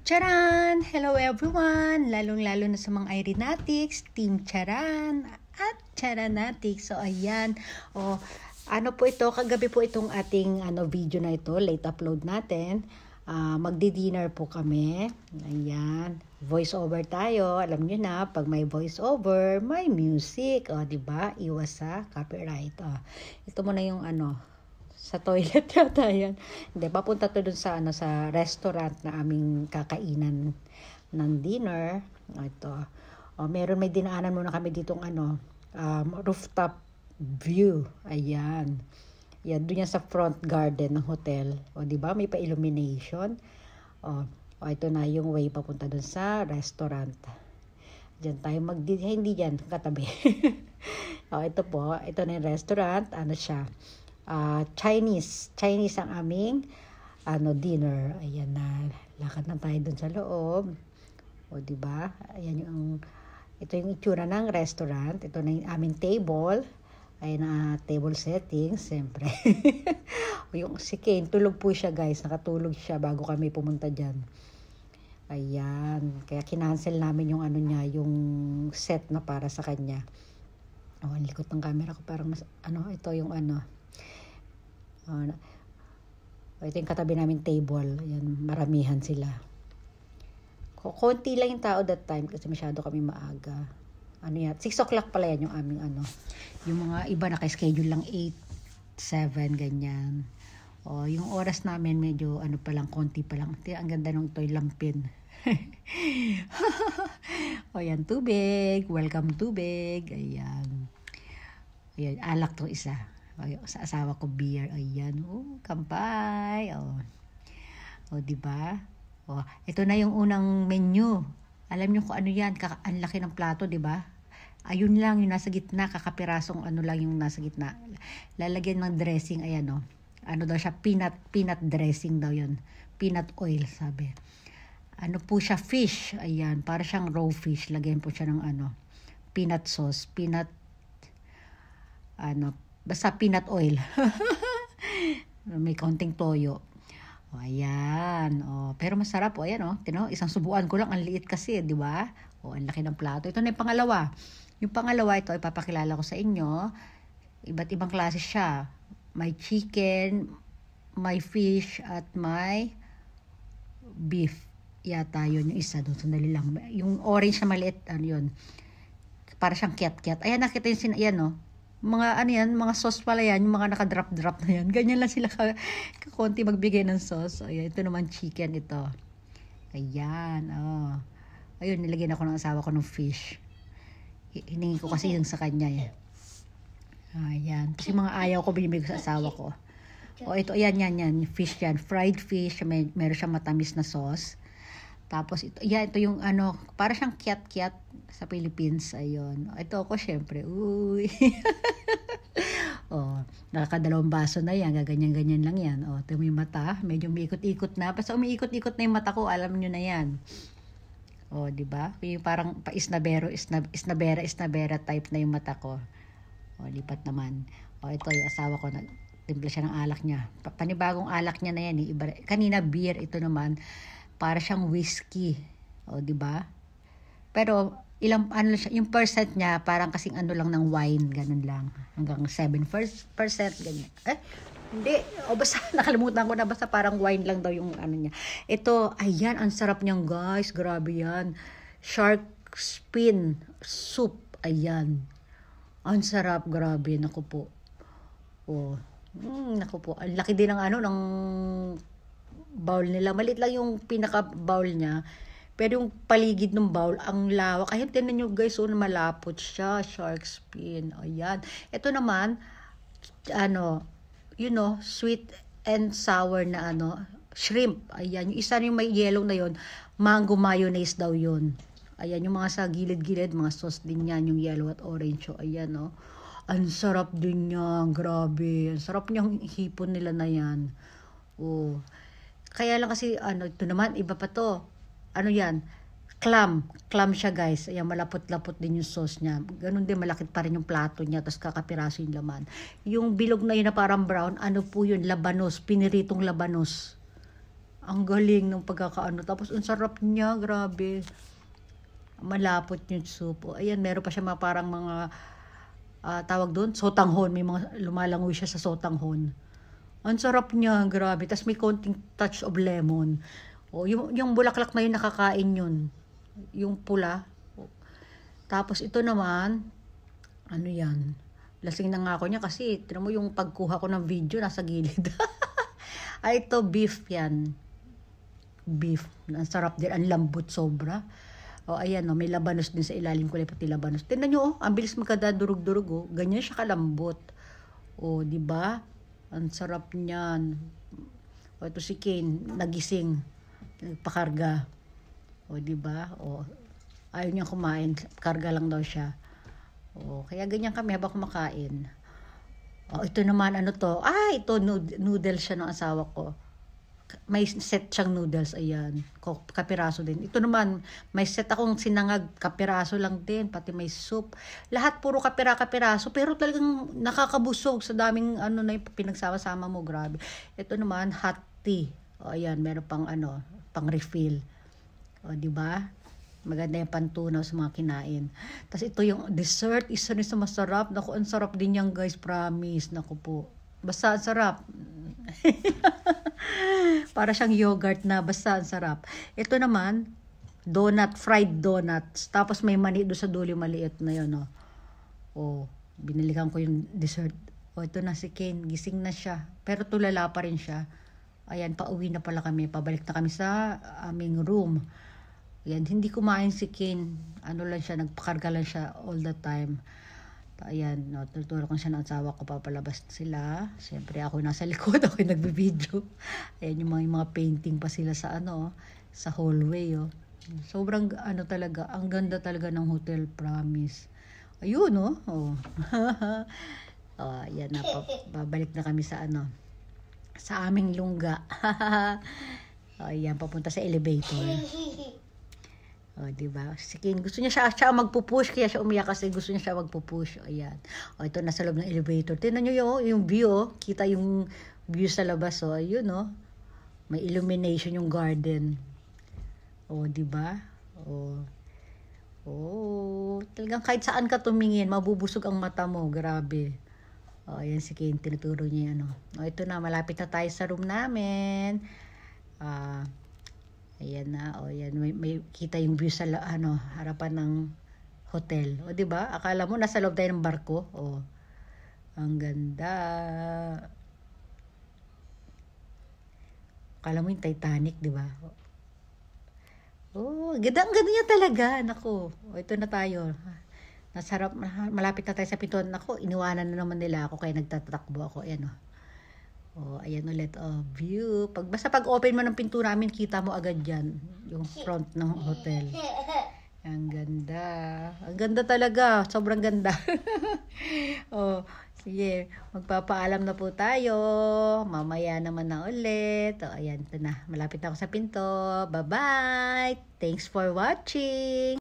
Charan! Hello everyone! Lalong-lalo na sa mga Irenatics, Team Charan at Charanatics. So ayan, ano po ito, kagabi po itong ating video na ito, late upload natin. Magdi-dinner po kami. Ayan, voice over tayo. Alam nyo na, pag may voice over, may music. Diba? Iwas sa copyright. Ito muna yung sa toilet yata yan. Hindi, papunta to dun sa, sa restaurant na aming kakainan ng dinner. Ito. May dinaanan muna kami ditong rooftop view. Ayan. Yan, dun yan sa front garden ng hotel. Diba? May pa-illumination. Ito na yung way papunta dun sa restaurant. Diyan tayo hindi yan, katabi. Ito po. Ito na yung restaurant. Ano siya? Chinese ang aming dinner. Ayan na, lakad na tayo dun sa loob. Diba? Ayan ito yung itsura ng restaurant. Ito na yung aming table. Ayan na, table settings, siyempre. Yung si Kane, tulog po siya guys. Nakatulog siya bago kami pumunta dyan. Ayan, kaya kinancel namin yung yung set na para sa kanya. Ang likot ng camera ko parang ito yung ito yung katabi namin table. Ayan, maramihan sila. Konti lang yung tao that time kasi masyado kami maaga. 6 o'clock pala yan yung aming Yung mga iba naka-schedule lang 8, 7, ganyan. Yung oras namin medyo pa lang, konti pa lang. Ang ganda nung toy lampin. Ayan, tubig. Welcome tubig. Ayan. Ayan, alak to isa. Sa asawa ko beer. Ayan. Kampay. Diba? Ito na yung unang menu. Alam niyo kung ano yan. Ang laki ng plato, diba? Ayun lang yung nasa gitna. Kakapirasong lang yung nasa gitna. Lalagyan ng dressing. Ayan Ano daw siya? Peanut dressing daw yun. Peanut oil, sabi. Po siya? Fish. Ayan. Para siyang raw fish. Lagyan po siya ng peanut sauce. Basta peanut oil. May kaunting toyo. Ayan. Pero masarap. Ayan isang subuan ko lang. Ang liit kasi, di ba? Ang laki ng plato. Ito na yung pangalawa. Yung pangalawa, ito ipapakilala ko sa inyo. Iba't ibang klase siya. May chicken, may fish, at may beef. Yata yun yung isa doon. Sandali lang. Yung orange na maliit, yun. Para siyang kiat-kiat. Ayan, nakita yung mga mga sauce pala yan, yung mga naka-drop na yan. Ganyan lang sila kakonti magbigay ng sauce. Ayan, ito naman chicken ito. Ayan, Ayun, nilagyan ako ng asawa ko ng fish. Hiningi ko kasi yung sa kanya Ayan, kasi mga ayaw ko binibigay sa asawa ko. Ito, ayan, fish yan. Fried fish, meron siyang matamis na sauce. Tapos ito yung para siyang kiat-kiat sa Philippines. Ayun. Ito ako syempre. Uy. Nakakadalawang baso na yan. Gaganyan-ganyan lang yan. Ito yung mata. Medyo umiikot-ikot na. Basta umiikot-ikot na yung mata ko. Alam nyo na yan. Diba? Yung parang isnabera type na yung mata ko. Lipat naman. Ito yung asawa ko. Timpla siya ng alak niya. Panibagong alak niya na yan. Kanina beer. Ito naman para siyang whiskey. Diba? Pero yung percent niya parang kasing lang ng wine, ganun lang. Hanggang 7% ganyan. Hindi. Basta nakalimutan ko na, basta parang wine lang daw yung niya. Ito, ayan, ang sarap niyan, guys. Grabe yan. Shark fin soup. Ayan. Ang sarap, grabe. Naku po. Naku po. Ang laki din ng bowl nila. Maliit lang yung pinaka-bowl niya. Pero yung paligid ng bowl, ang lawak. Ayun, tinan nyo guys, malapot siya. Shark fin. Ayan. Ito naman, sweet and sour na shrimp. Ayan. Yung isa yung may yellow na yon, mango mayonnaise daw yun. Ayan, yung mga sa gilid-gilid, mga sauce din yan, yung yellow at orange. Ayan, ang sarap din yan. Grabe. Ang sarap niyang hipon nila na yan. Kaya lang kasi, ito naman, iba pa to. Yan? Clam siya guys. Ayan, malapot-lapot din yung sauce niya. Ganun din, malakit pa rin yung plato niya. Tapos kakapiraso yung laman. Yung bilog na yun na parang brown, po yun? Labanos. Piniritong labanos. Ang galing ng pagkakaano. Tapos, ang sarap niya. Grabe. Malapot yung soup. O, ayan, meron pa siya mga parang mga tawag doon, sotanghon. May mga lumalangoy siya sa sotanghon. Ang sarap niya. Grabe. Tapos may konting touch of lemon. O, yung bulaklak na yun, nakakain yun. Yung pula. O, tapos, ito naman, ano yan? Lasing na nga ako niya kasi, tinan mo yung pagkuha ko ng video, nasa gilid. Ay, ito, beef yan. Beef. Ang sarap din. Ang lambot sobra. O, ayan, no, may labanos din sa ilalim ko. Pati labanos. Tingnan nyo, ang bilis magkadadurog-durog. Oh. Ganyan siya kalambot. O, di ba? Ang sarap niyan. O, ito si Kane, nagising. Nagpakarga. O, di ba? O, ayaw niya kumain. Karga lang daw siya. O, kaya ganyan kami habang kumakain. O, ito naman, ano to? Ito, noodles siya ng asawa ko. May set siyang noodles, ayan. Kapiraso din. Ito naman, may set akong sinangag, kapiraso lang din, pati may soup. Lahat puro kapiraso, pero talagang nakakabusog sa daming ano na yung pinagsama-sama mo, grabe. Ito naman, hot tea. O, ayan, meron pang ano, pang refill. O, di ba? Maganda yung pantunaw sa mga kinain. Tapos ito yung dessert, isa rin sa masarap. Naku, ang sarap din yan guys, promise. Naku po. Basta ang sarap. Para siyang yogurt na, basta ang sarap. Ito naman, donut, fried donuts. Tapos may mani doon sa dulo maliit na yun. Binilikan ko yung dessert. Ito na si Kane, gising na siya. Pero tulala pa rin siya. Ayan, pauwi na pala kami. Pabalik na kami sa aming room. Ayan, hindi kumain si Kane. Ano lang siya, nagpakarga lang siya all the time. Ayan, no, tuturo ko siya ng asawa ko, papalabas sila. Siyempre ako nasa likod, ako yung nagbibideo. Ayan, yung mga painting pa sila sa sa hallway. Sobrang talaga, ang ganda talaga ng hotel, promise. Ayun, ayan na, babalik na kami sa sa aming lungga. Ayan, papunta sa elevator. Diba? Si Kane, gusto niya siya magpupush, kaya siya umiyak kasi gusto niya siya magpupush. Ayan. Ito nasa loob ng elevator. Tingnan niyo yung view, kita yung view sa labas. Ayun, may illumination yung garden. Diba? Talagang kahit saan ka tumingin, mabubusog ang mata mo. Grabe. Ayan si Kane, tinuturo niya yan. Ito na, malapit na tayo sa room namin. Ayan na, ayan, may kita yung view sa harapan ng hotel. Di ba? Akala mo nasa loob tayo ng barko. Ang ganda. Akala mo yung Titanic, di ba? Ganda niya talaga. Nako, ito na tayo. Nasarap, malapit na tayo sa pintuan. Nako, iniwanan na naman nila ako kaya nagtatakbo ako. Ayan, ayan ulit, view. Basta pag open mo ng pinto namin, kita mo agad yan, yung front ng hotel. Ang ganda. Ang ganda talaga. Sobrang ganda. Sige, magpapaalam na po tayo. Mamaya naman na ulit. Ayan, ito na. Malapit na ako sa pinto. Bye-bye. Thanks for watching.